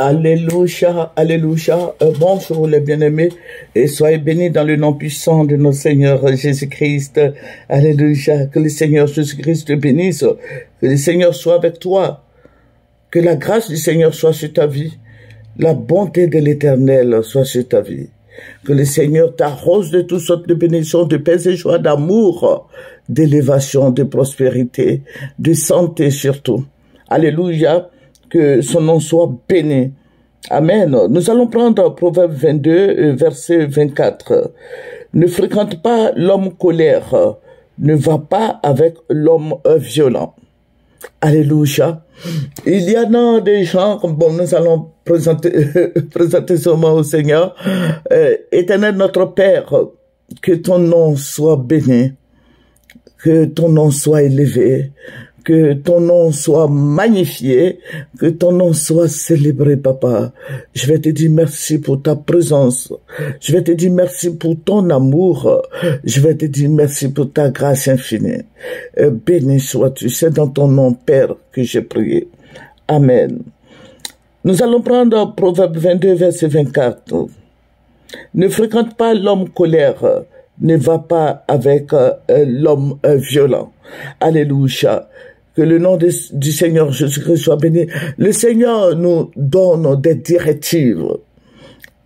Alléluia, alléluia. Bonjour les bien-aimés et soyez bénis dans le nom puissant de notre Seigneur Jésus-Christ. Alléluia. Que le Seigneur Jésus-Christ te bénisse. Que le Seigneur soit avec toi. Que la grâce du Seigneur soit sur ta vie. La bonté de l'Éternel soit sur ta vie. Que le Seigneur t'arrose de toutes sortes de bénédictions, de paix et joie, d'amour, d'élévation, de prospérité, de santé surtout. Alléluia. Que son nom soit béni. Amen. Nous allons prendre Proverbe 22, verset 24. Ne fréquente pas l'homme colère, ne va pas avec l'homme violent. Alléluia. Il y en a des gens, bon, nous allons présenter ce mot au Seigneur. Éternel notre Père, que ton nom soit béni, que ton nom soit élevé, que ton nom soit magnifié, que ton nom soit célébré, Papa. Je vais te dire merci pour ta présence. Je vais te dire merci pour ton amour. Je vais te dire merci pour ta grâce infinie. Béni sois-tu. C'est dans ton nom, Père, que j'ai prié. Amen. Nous allons prendre Proverbe 22, verset 24. Ne fréquente pas l'homme colère, ne va pas avec l'homme violent. Alléluia. Que le nom du Seigneur Jésus-Christ soit béni. Le Seigneur nous donne des directives.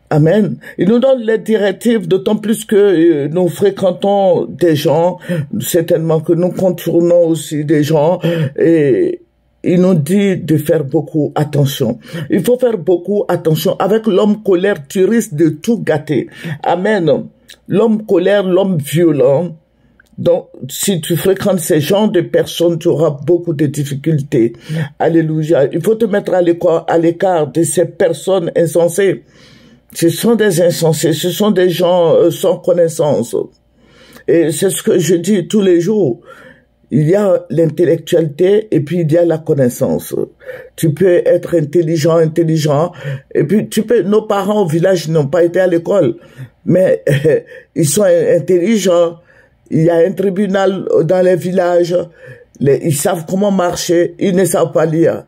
Amen. Il nous donne les directives, d'autant plus que nous fréquentons des gens, certainement que nous contournons aussi des gens, et il nous dit de faire beaucoup attention. Il faut faire beaucoup attention. Avec l'homme colère, tu risques de tout gâter. Amen. L'homme colère, l'homme violent. Donc, si tu fréquentes ces genres de personnes, tu auras beaucoup de difficultés. Alléluia. Il faut te mettre à l'écart de ces personnes insensées. Ce sont des insensés, ce sont des gens sans connaissance. Et c'est ce que je dis tous les jours. Il y a l'intellectualité et puis il y a la connaissance. Tu peux être intelligent, et puis nos parents au village n'ont pas été à l'école, mais ils sont intelligents. Il y a un tribunal dans les villages, ils savent comment marcher, ils ne savent pas lire.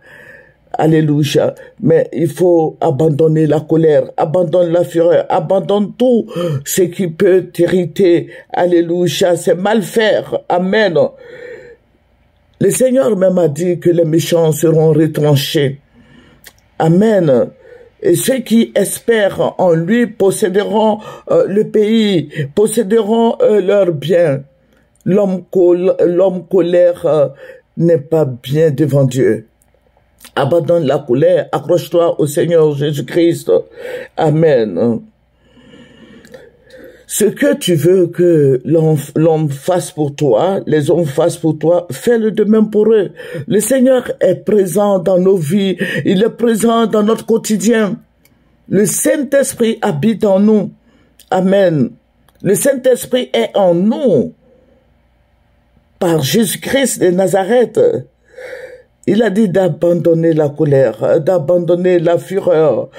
Alléluia. Mais il faut abandonner la colère, abandonne la fureur, abandonne tout ce qui peut t'irriter. Alléluia. C'est mal faire. Amen. Le Seigneur même a dit que les méchants seront retranchés. Amen. Et ceux qui espèrent en lui posséderont le pays, posséderont leurs biens. L'homme colère n'est pas bien devant Dieu. Abandonne la colère, accroche-toi au Seigneur Jésus-Christ. Amen. Ce que tu veux que l'homme fasse pour toi, les hommes fassent pour toi, fais-le de même pour eux. Le Seigneur est présent dans nos vies, il est présent dans notre quotidien. Le Saint-Esprit habite en nous. Amen. Le Saint-Esprit est en nous par Jésus-Christ de Nazareth. Il a dit d'abandonner la colère, d'abandonner la fureur.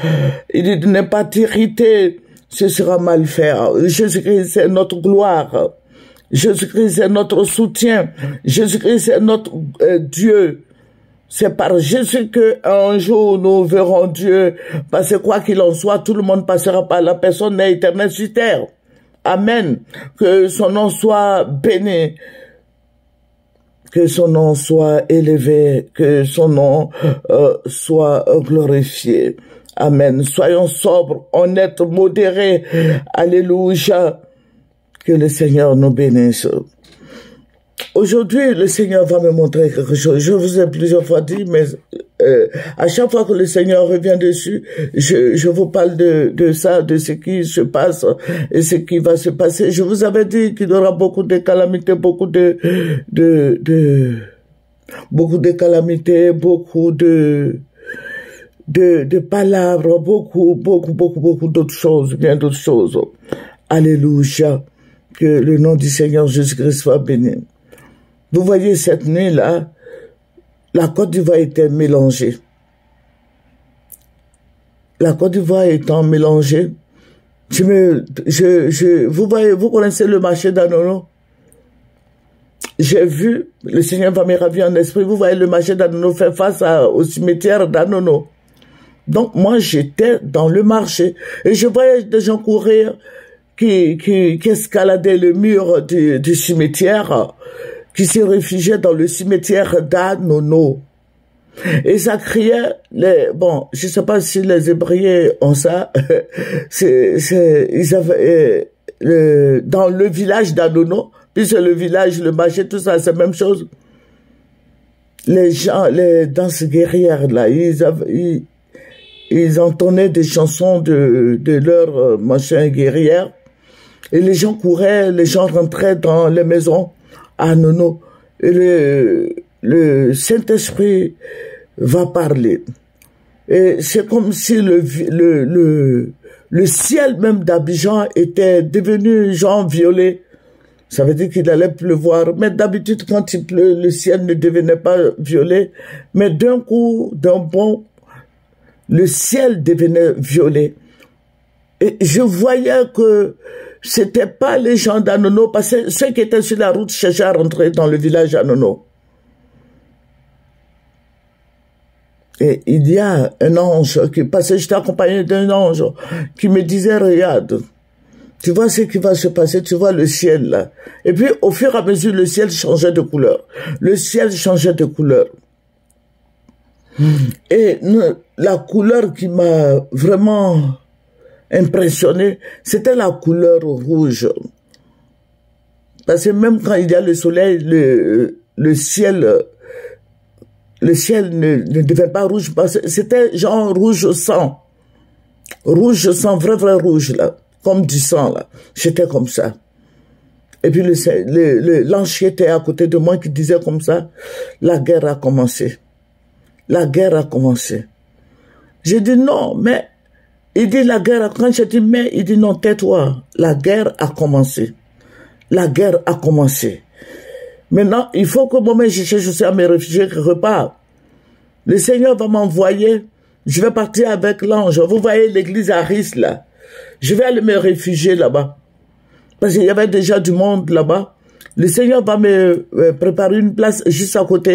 Il dit de ne pas t'irriter. Ce sera mal faire. Jésus-Christ est notre gloire. Jésus-Christ est notre soutien. Jésus-Christ est notre Dieu. C'est par Jésus que un jour nous verrons Dieu. Parce que quoi qu'il en soit, tout le monde passera par la personne n'est éternelle sur terre. Amen. Que son nom soit béni. Que son nom soit élevé. Que son nom soit glorifié. Amen. Soyons sobres, honnêtes, modérés. Alléluia. Que le Seigneur nous bénisse. Aujourd'hui, le Seigneur va me montrer quelque chose. Je vous ai plusieurs fois dit, mais à chaque fois que le Seigneur revient dessus, je vous parle de ça, de ce qui se passe et ce qui va se passer. Je vous avais dit qu'il y aura beaucoup de calamités, beaucoup de calamités, beaucoup de palabres, beaucoup d'autres choses, bien d'autres choses. Alléluia. Que le nom du Seigneur Jésus-Christ soit béni. Vous voyez, cette nuit-là, la Côte d'Ivoire était mélangée. La Côte d'Ivoire étant mélangée, vous voyez, vous connaissez le marché d'Anono? J'ai vu, le Seigneur va me ravir en esprit, vous voyez le marché d'Anono fait face au cimetière d'Anono. Donc moi, j'étais dans le marché et je voyais des gens courir qui escaladaient le mur du cimetière, qui se réfugiaient dans le cimetière d'Anono. Et ça criait, bon, je sais pas si les Hébreux ont ça, ils avaient, dans le village d'Anono, puis c'est le village, le marché, tout ça, c'est la même chose. Les gens, les danses guerrières, là, ils entonnaient des chansons de leur machin guerrière. Et les gens couraient, les gens rentraient dans les maisons à Nono. Et le Saint-Esprit va parler. Et c'est comme si le ciel même d'Abidjan était devenu genre violet. Ça veut dire qu'il allait pleuvoir. Mais d'habitude, quand il pleut, le ciel ne devenait pas violet. Mais d'un coup, d'un bond, le ciel devenait violet. Et je voyais que c'était pas les gens d'Anono, parce que ceux qui étaient sur la route cherchaient à rentrer dans le village d'Anono. Et il y a un ange qui passait, j'étais accompagné d'un ange qui me disait, regarde, tu vois ce qui va se passer, tu vois le ciel là. Et puis au fur et à mesure, le ciel changeait de couleur. Le ciel changeait de couleur. Et la couleur qui m'a vraiment impressionné, c'était la couleur rouge. Parce que même quand il y a le soleil, le ciel ne devient pas rouge, parce que c'était genre rouge sang. Rouge sang, vrai rouge là, comme du sang là. J'étais comme ça. Et puis l'ange était à côté de moi qui disait comme ça, la guerre a commencé. La guerre a commencé. J'ai dit non, mais il dit la guerre, quand j'ai dit mais, il dit non, tais-toi. La guerre a commencé. La guerre a commencé. Maintenant, il faut que moi-même je cherche aussi à me réfugier quelque part. Le Seigneur va m'envoyer. Je vais partir avec l'ange. Vous voyez l'église à Ris là. Je vais aller me réfugier là-bas. Parce qu'il y avait déjà du monde là-bas. Le Seigneur va me préparer une place juste à côté.